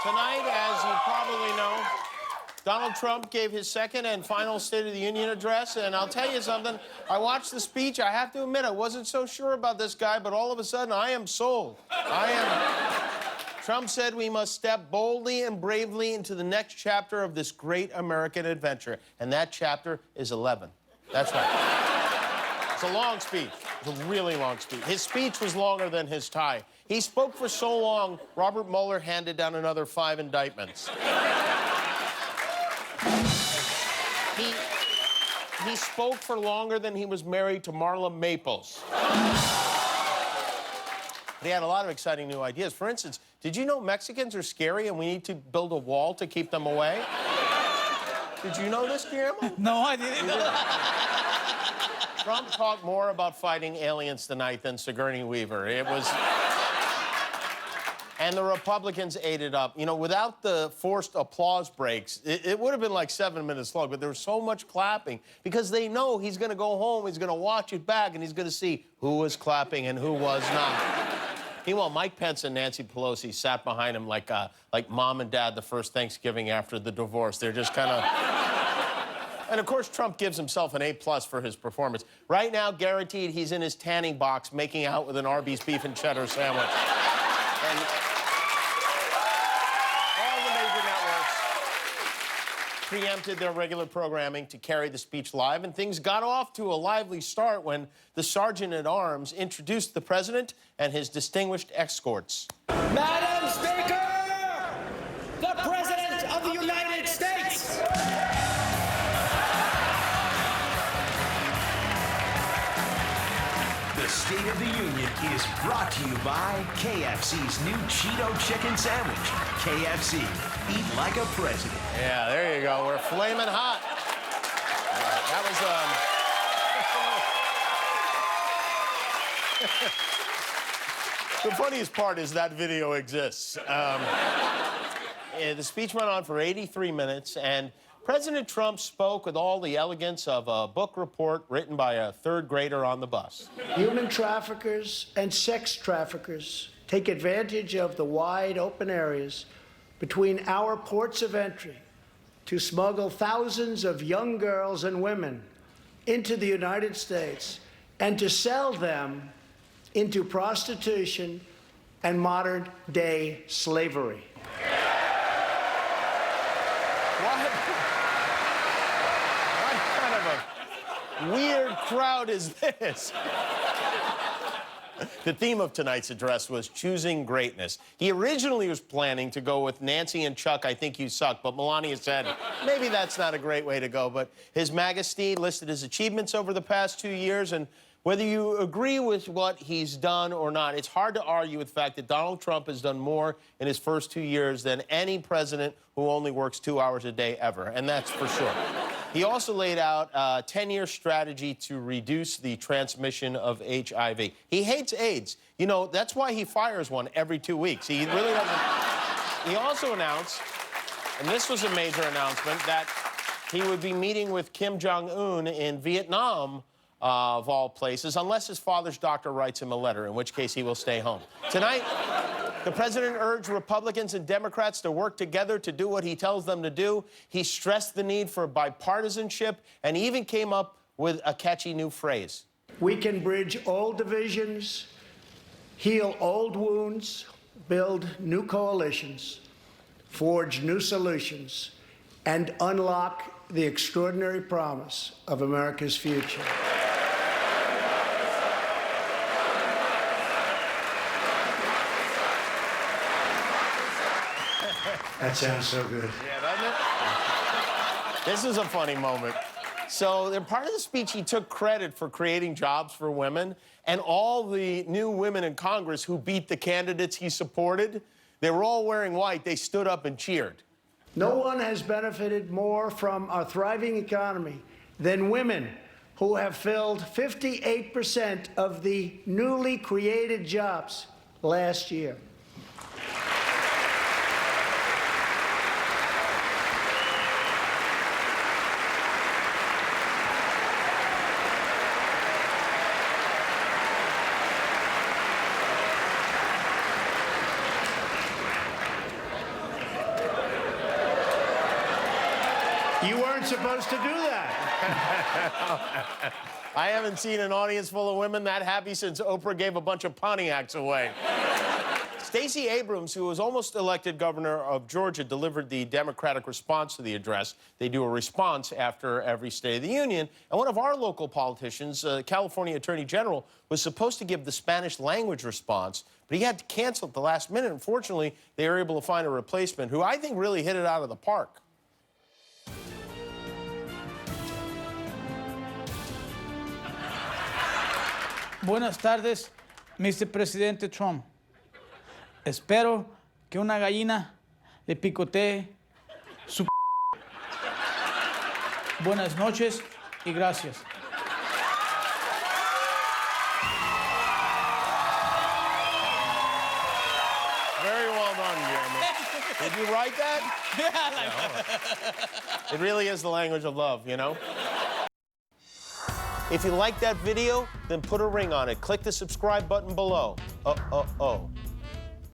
Tonight, as you probably know, Donald Trump gave his second and final State of the Union address, and I'll tell you something. I watched the speech. I have to admit, I wasn't so sure about this guy, but all of a sudden, I am sold. Trump said we must step boldly and bravely into the next chapter of this great American adventure, and that chapter is 11. That's right. It's a long speech. It's a really long speech. His speech was longer than his tie. He spoke for so long, Robert Mueller handed down another 5 indictments. He spoke for longer than he was married to Marla Maples. He had a lot of exciting new ideas. For instance, did you know Mexicans are scary and we need to build a wall to keep them away? Did you know this, Guillermo? No, I didn't know that. Trump talked more about fighting aliens tonight than Sigourney Weaver. It was... And the Republicans ate it up. You know, without the forced applause breaks, it would have been like 7 minutes long, but there was so much clapping because they know he's going to go home, he's going to watch it back, and he's going to see who was clapping and who was not. Meanwhile, Mike Pence and Nancy Pelosi sat behind him like mom and dad the first Thanksgiving after the divorce. They're just kind of... And, of course, Trump gives himself an A+ for his performance. Right now, guaranteed, he's in his tanning box making out with an Arby's beef and cheddar sandwich. And all the major networks preempted their regular programming to carry the speech live, and things got off to a lively start when the Sergeant-at-Arms introduced the president and his distinguished escorts. Madam Speaker, the President of the United States. The State of the Union is brought to you by KFC's new Cheeto Chicken Sandwich. KFC, eat like a president. Yeah, there you go. We're flaming hot. That was, The funniest part is that video exists. The speech went on for 83 minutes, and President Trump spoke with all the elegance of a book report written by a third grader on the bus. Human traffickers and sex traffickers take advantage of the wide open areas between our ports of entry to smuggle thousands of young girls and women into the United States and to sell them into prostitution and modern-day slavery. Weird crowd is this? The theme of tonight's address was choosing greatness. He originally was planning to go with Nancy and Chuck, I Think You Suck, but Melania said, maybe that's not a great way to go. But His Majesty listed his achievements over the past 2 years, and whether you agree with what he's done or not, it's hard to argue with the fact that Donald Trump has done more in his first 2 years than any president who only works 2 hours a day ever, and that's for sure. He also laid out a 10-year strategy to reduce the transmission of HIV. He hates AIDS. You know, that's why he fires one every 2 weeks. He really doesn't... He also announced, and this was a major announcement, that he would be meeting with Kim Jong-un in Vietnam, of all places, unless his father's doctor writes him a letter, in which case he will stay home. Tonight, the president urged Republicans and Democrats to work together to do what he tells them to do. He stressed the need for bipartisanship and even came up with a catchy new phrase. We can bridge old divisions, heal old wounds, build new coalitions, forge new solutions, and unlock the extraordinary promise of America's future. That sounds so good. Yeah, doesn't it? This is a funny moment. So, in part of the speech, he took credit for creating jobs for women, and all the new women in Congress who beat the candidates he supported, they were all wearing white. They stood up and cheered. No one has benefited more from our thriving economy than women, who have filled 58% of the newly created jobs last year. You weren't supposed to do that. I haven't seen an audience full of women that happy since Oprah gave a bunch of Pontiacs away. Stacey Abrams, who was almost elected governor of Georgia, delivered the Democratic response to the address. They do a response after every State of the Union. And one of our local politicians, California Attorney General, was supposed to give the Spanish language response, but he had to cancel at the last minute. Unfortunately, they were able to find a replacement who I think really hit it out of the park. Buenas tardes, Mr. Presidente Trump. Espero que una gallina le picotee su... Buenas noches y gracias. Very well done, Guillermo. Did you write that? It really is the language of love, you know? If you like that video, then put a ring on it. Click the subscribe button below.